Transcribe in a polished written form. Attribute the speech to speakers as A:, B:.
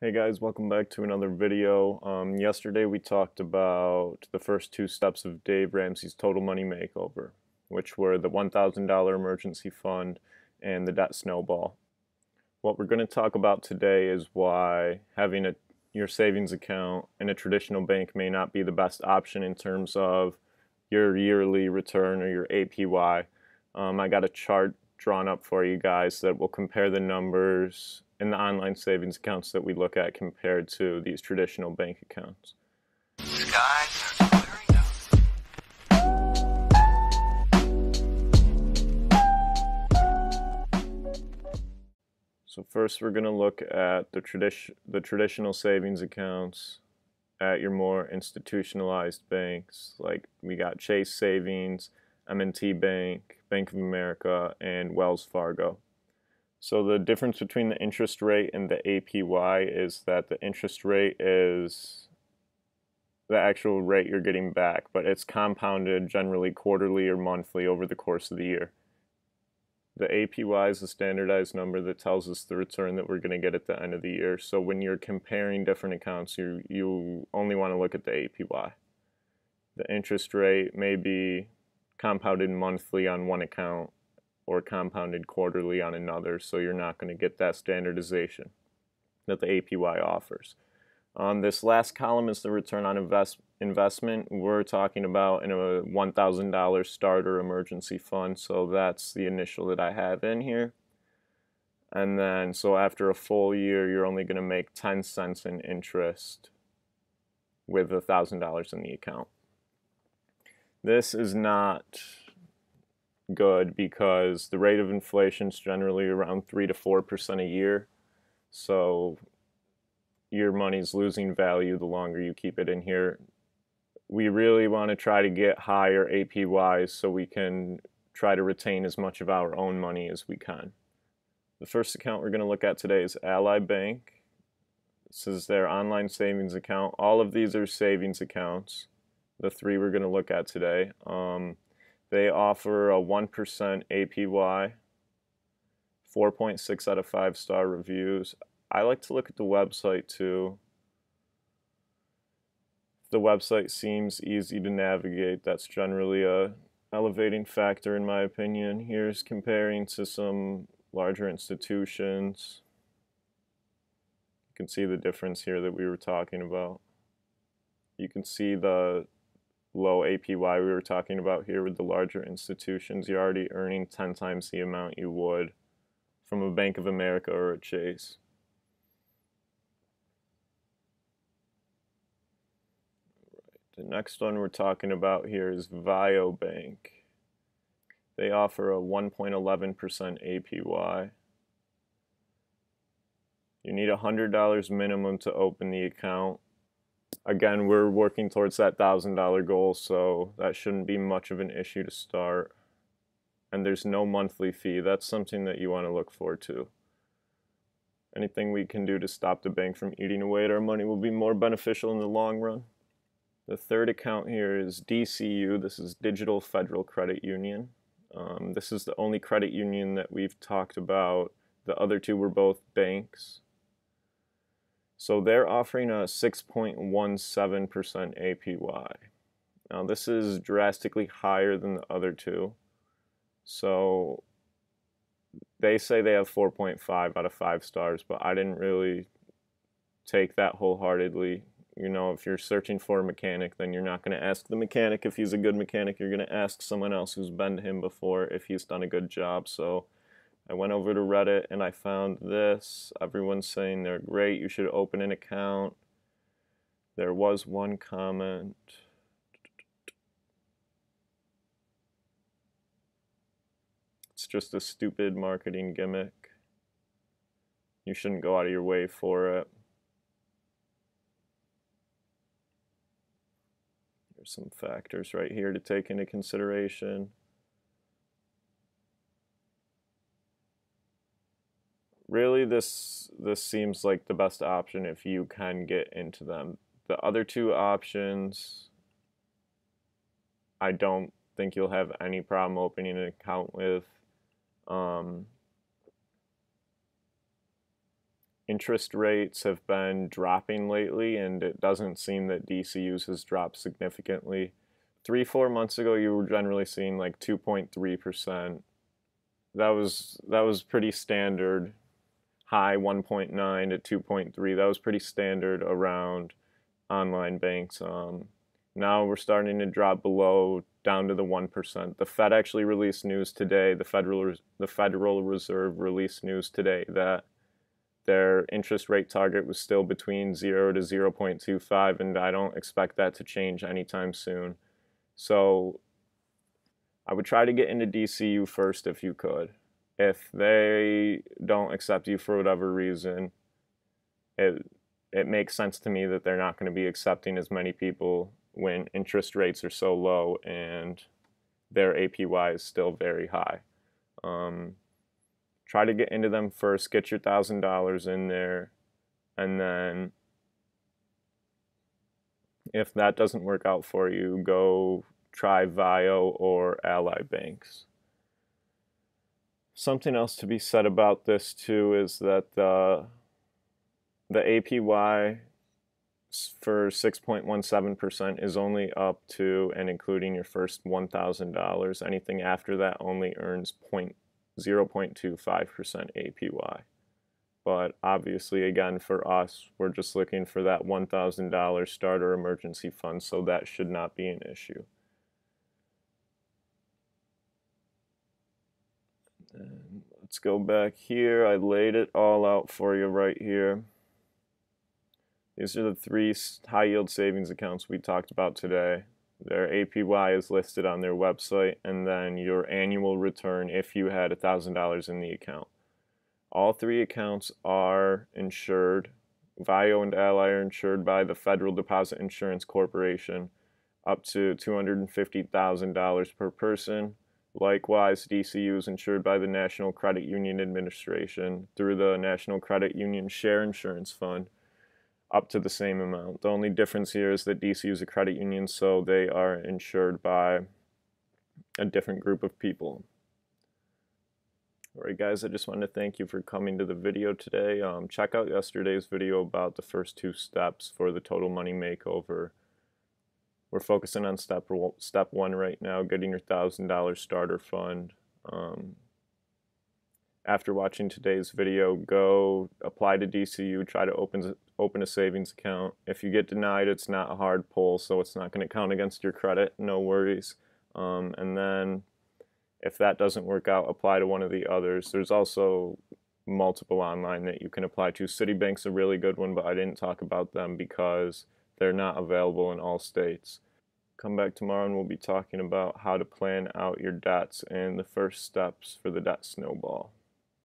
A: Hey guys, welcome back to another video. Yesterday we talked about the first two steps of Dave Ramsey's total money makeover, which were the $1,000 emergency fund and the debt snowball. What we're going to talk about today is why having your savings account in a traditional bank may not be the best option in terms of your yearly return or your APY. I got a chart drawn up for you guys that will compare the numbers in the online savings accounts that we look at compared to these traditional bank accounts.
B: Skies are clearing up.
A: So first we're going to look at the traditional savings accounts at your more institutionalized banks. Like we got Chase Savings, M&T Bank, Bank of America, and Wells Fargo. So the difference between the interest rate and the APY is that the interest rate is the actual rate you're getting back, but it's compounded generally quarterly or monthly over the course of the year. The APY is a standardized number that tells us the return that we're going to get at the end of the year. So when you're comparing different accounts, you only want to look at the APY. The interest rate may be compounded monthly on one account or compounded quarterly on another, so you're not going to get that standardization that the APY offers. This last column is the return on investment. We're talking about in a $1,000 starter emergency fund, so that's the initial that I have in here. And then, so after a full year, you're only going to make 10 cents in interest with $1,000 in the account. This is not good because the rate of inflation is generally around 3 to 4% a year, so your money's losing value the longer you keep it in here. We really want to try to get higher APYs so we can try to retain as much of our own money as we can. The first account we're going to look at today is Ally Bank. This is their online savings account. All of these are savings accounts, the three we're going to look at today. They offer a 1% APY, 4.6 out of 5-star reviews. I like to look at the website too. The website seems easy to navigate. That's generally a elevating factor in my opinion. Here's comparing to some larger institutions. You can see the difference here that we were talking about. You can see the low APY we were talking about here with the larger institutions. You're already earning 10 times the amount you would from a Bank of America or a Chase. The next one we're talking about here is VIO Bank. They offer a 1.11% APY. You need $100 minimum to open the account. Again, we're working towards that $1,000 goal, so that shouldn't be much of an issue to start. And there's no monthly fee. That's something that you want to look for too. Anything we can do to stop the bank from eating away at our money will be more beneficial in the long run. The third account here is DCU. This is Digital Federal Credit Union. This is the only credit union that we've talked about. The other two were both banks. So they're offering a 6.17% APY. Now this is drastically higher than the other two. So they say they have 4.5 out of 5 stars, but I didn't really take that wholeheartedly. You know, if you're searching for a mechanic, then you're not going to ask the mechanic if he's a good mechanic. You're going to ask someone else who's been to him before if he's done a good job. So I went over to Reddit and I found this. Everyone's saying they're great. You should open an account. There was one comment. It's just a stupid marketing gimmick. You shouldn't go out of your way for it. There's some factors right here to take into consideration. Really, this seems like the best option if you can get into them. The other two options, I don't think you'll have any problem opening an account with. interest rates have been dropping lately, and it doesn't seem that DCUs has dropped significantly. 3-4 months ago, you were generally seeing like 2.3%. That was pretty standard. High 1.9 to 2.3. That was pretty standard around online banks. Now we're starting to drop below, down to the 1%. The Fed actually released news today. The Federal Reserve released news today that their interest rate target was still between 0 to 0.25, and I don't expect that to change anytime soon. So I would try to get into DCU first if you could. If they don't accept you for whatever reason, it makes sense to me that they're not going to be accepting as many people when interest rates are so low and their APY is still very high. Try to get into them first, get your $1,000 in there, and then if that doesn't work out for you, go try VIO or Ally banks. Something else to be said about this too is that the APY for 6.17% is only up to and including your first $1,000. Anything after that only earns 0.25% APY. But obviously, again, for us, we're just looking for that $1,000 starter emergency fund, so that should not be an issue. And let's go back here. I laid it all out for you right here. These are the 3 high-yield savings accounts we talked about today. Their APY is listed on their website, and then your annual return if you had $1,000 in the account. All 3 accounts are insured. VIO and Ally are insured by the Federal Deposit Insurance Corporation, up to $250,000 per person. Likewise, DCU is insured by the National Credit Union Administration through the National Credit Union Share Insurance Fund, up to the same amount. The only difference here is that DCU is a credit union, so they are insured by a different group of people. Alright guys, I just wanted to thank you for coming to the video today. Check out yesterday's video about the first 2 steps for the total money makeover. We're focusing on step 1 right now, getting your $1,000 starter fund. After watching today's video, go apply to DCU, try to open a savings account. If you get denied, it's not a hard pull, so it's not going to count against your credit, no worries. And then if that doesn't work out, apply to one of the others. There's also multiple online that you can apply to. Citibank's a really good one, but I didn't talk about them because they're not available in all states. Come back tomorrow and we'll be talking about how to plan out your debts and the first steps for the debt snowball.